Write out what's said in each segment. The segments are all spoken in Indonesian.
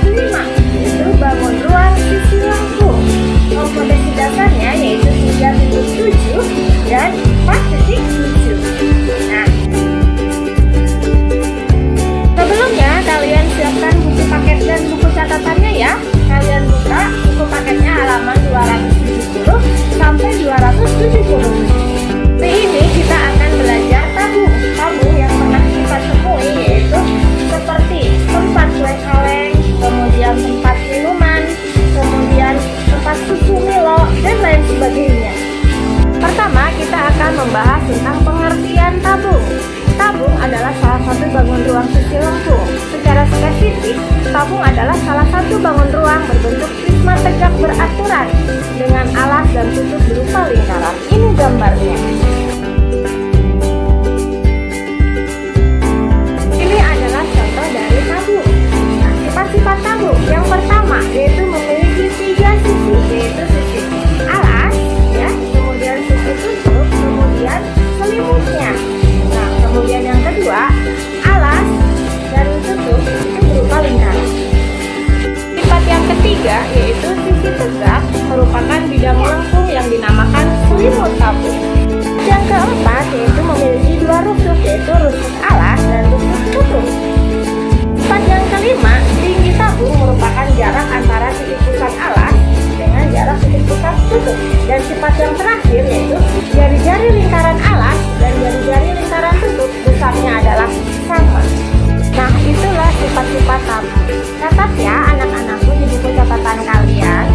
kelima yaitu bangun ruang sisi lengkung. Komposisi dasarnya yaitu 3.7 dan 4.7. Nah, sebelumnya kalian siapkan buku paket dan buku catatannya ya. Kalian buka buku paketnya halaman 270 sampai 270. Di ini kita akan belajar tabung. Tabung yang pernah kita temui yaitu seperti tempat kue kaleng, kemudian tempat minuman, kemudian tempat susu Milo, dan lain sebagainya. Pertama, kita akan membahas tentang pengertian tabung. Tabung adalah salah satu bangun ruang sisi lengkung. Secara spesifik, tabung adalah salah satu bangun ruang berbentuk prisma tegak beraturan dengan alas dan tutup berupa lingkaran. Ini gambarnya. Ini adalah contoh dari tabung. Nah, sifat-sifat tabung yang pertama yaitu memiliki 3 sisi, yaitu sisi alas, ya, kemudian sisi tutup, kemudian selimutnya. Nah, kemudian yang kedua, alas dan tutup itu berupa lingkaran. Sifat yang ketiga yaitu sisi tegak merupakan bidang lengkung yang dinamakan selimut tabung. Yang keempat yaitu memiliki 2 rusuk, yaitu rusuk alas dan rusuk tutup. Sifat yang kelima, tinggi tabung merupakan jarak antara titik pusat alas dengan jarak titik pusat tutup. Dan sifat yang terakhir yaitu jari-jari lingkaran alas dan jari-jari lingkaran tutup besarnya adalah sama. Nah, itulah sifat-sifat tabung. Catat ya anak-anakku di buku catatan kalian.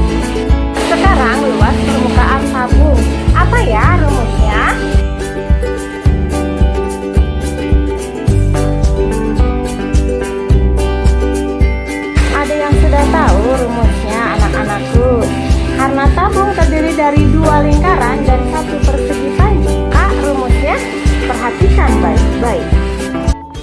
Sekarang luas permukaan tabung. Apa ya rumusnya? Ada yang sudah tahu rumusnya anak-anakku? Karena tabung terdiri dari 2 lingkaran dan 1 persegi panjang. Rumusnya perhatikan baik-baik.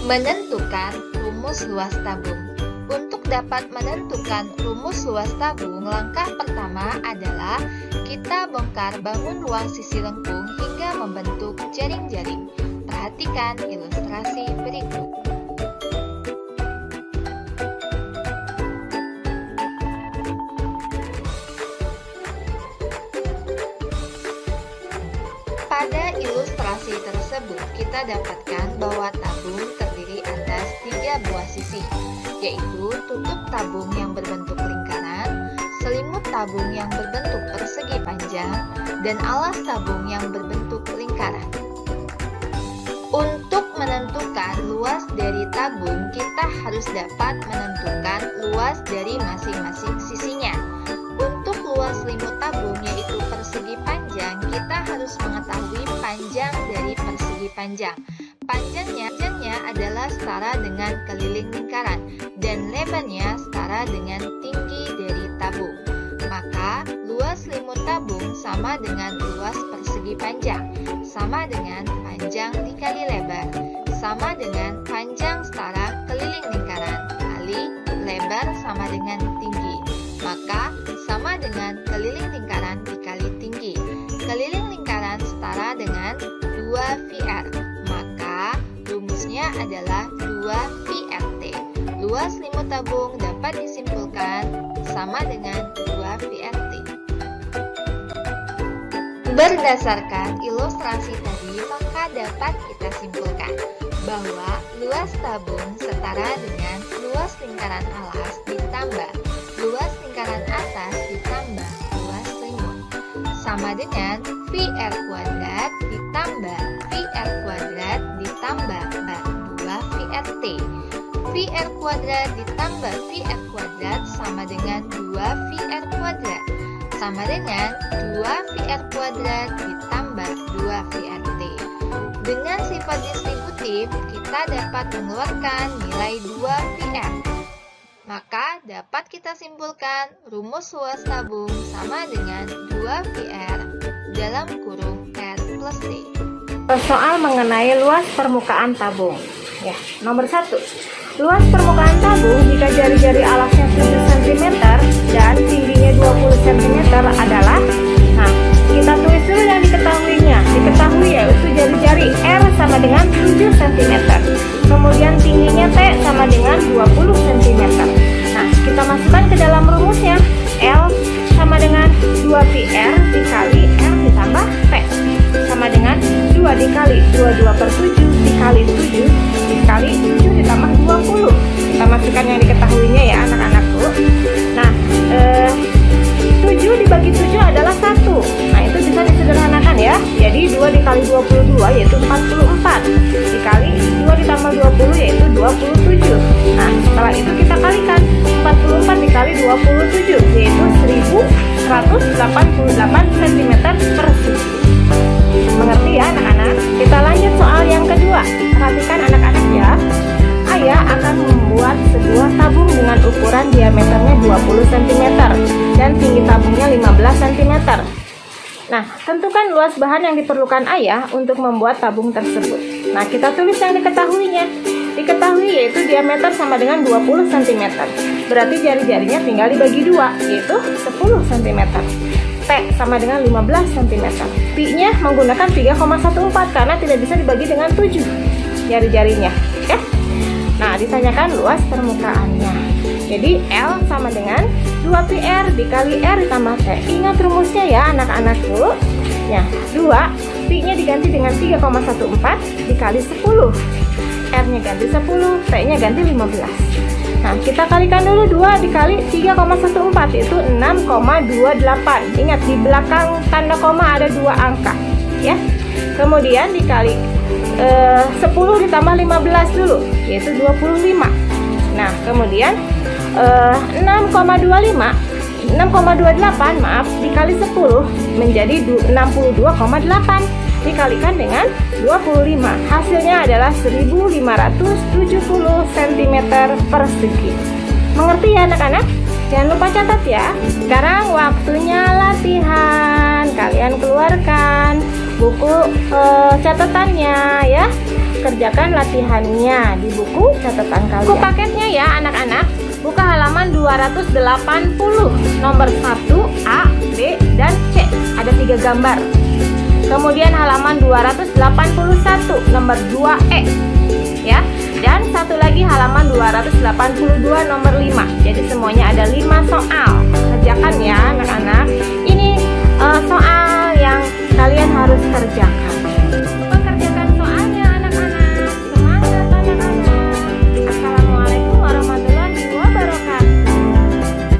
Menentukan rumus luas tabung. Untuk dapat menentukan rumus luas tabung, langkah pertama adalah kita bongkar bangun ruang sisi lengkung hingga membentuk jaring-jaring. Perhatikan ilustrasi berikut. Pada ilustrasi tersebut, kita dapatkan bahwa tabung terdiri atas 3 buah sisi, yaitu tutup tabung yang berbentuk lingkaran, selimut tabung yang berbentuk persegi panjang, dan alas tabung yang berbentuk lingkaran. Untuk menentukan luas dari tabung, kita harus dapat menentukan luas dari masing-masing sisinya. Untuk luas selimut tabung yaitu persegi panjang, kita harus mengetahui panjang dari persegi panjang. Panjangnya adalah setara dengan keliling lingkaran dan lebarnya setara dengan tinggi dari tabung. Maka luas selimut tabung sama dengan luas persegi panjang, sama dengan panjang dikali lebar, sama dengan panjang setara keliling lingkaran kali lebar sama dengan tinggi. Maka sama dengan keliling lingkaran dikali tinggi. Keliling lingkaran setara dengan 2πr. Maka rumusnya adalah 2πrt. Luas selimut tabung dapat disimpulkan sama dengan 2πrt. Berdasarkan ilustrasi tadi, maka dapat kita simpulkan bahwa luas tabung setara dengan luas lingkaran alas ditambah luas lingkaran atas ditambah luas selimut, sama dengan πr kuadrat ditambah πr kuadrat ditambah 2πrt. πr kuadrat ditambah πr kuadrat sama dengan 2πr kuadrat, sama dengan 2πr kuadrat ditambah 2πrt. Dengan sifat distributif, kita dapat mengeluarkan nilai 2πr. Maka dapat kita simpulkan rumus luas tabung sama dengan 2πr dalam kurung R plus T. Soal mengenai luas permukaan tabung. Ya, nomor 1. Luas permukaan tabung jika jari-jari alasnya 7 cm dan tingginya 20 cm adalah, nah, kita tulis dulu yang diketahuinya. Diketahui yaitu jari-jari R sama dengan 7 cm. Kemudian tingginya T sama dengan 20 cm. Nah, kita masuk 27, yaitu 1188 cm persegi. Mengerti ya anak-anak? Kita lanjut soal yang kedua. Perhatikan anak-anak ya. Ayah akan membuat sebuah tabung dengan ukuran diameternya 20 cm dan tinggi tabungnya 15 cm. Nah, tentukan luas bahan yang diperlukan ayah untuk membuat tabung tersebut. Nah, kita tulis yang diketahuinya. Diketahui yaitu diameter sama dengan 20 cm. Berarti jari-jarinya tinggal dibagi dua, yaitu 10 cm. T sama dengan 15 cm. Pi-nya menggunakan 3,14 karena tidak bisa dibagi dengan 7 jari-jarinya. Ya. Nah, ditanyakan luas permukaannya. Jadi L sama dengan 2πr dikali R ditambah T. Ingat rumusnya ya anak-anakku. Ya, 2 Pi-nya diganti dengan 3,14 dikali 10. R-nya ganti 10, T-nya ganti 15. Nah, kita kalikan dulu 2 dikali 3,14 itu 6,28. Ingat di belakang tanda koma ada 2 angka ya. Kemudian dikali 10 ditambah 15 dulu, yaitu 25. Nah, kemudian 6,28 maaf dikali 10 menjadi 62,8 dikalikan dengan 25. Hasilnya adalah 1570 cm persegi. Mengerti ya anak-anak? Jangan lupa catat ya. Sekarang waktunya latihan. Kalian keluarkan buku catatannya ya. Kerjakan latihannya di buku catatan kalian. Buku paketnya ya anak-anak. Buka halaman 280, nomor 1, A, B, dan C. Ada 3 gambar. Kemudian halaman 281, nomor 2E. Ya. Dan satu lagi halaman 282, nomor 5. Jadi semuanya ada 5 soal. Kerjakan ya anak-anak. Ini soal yang kalian harus kerjakan.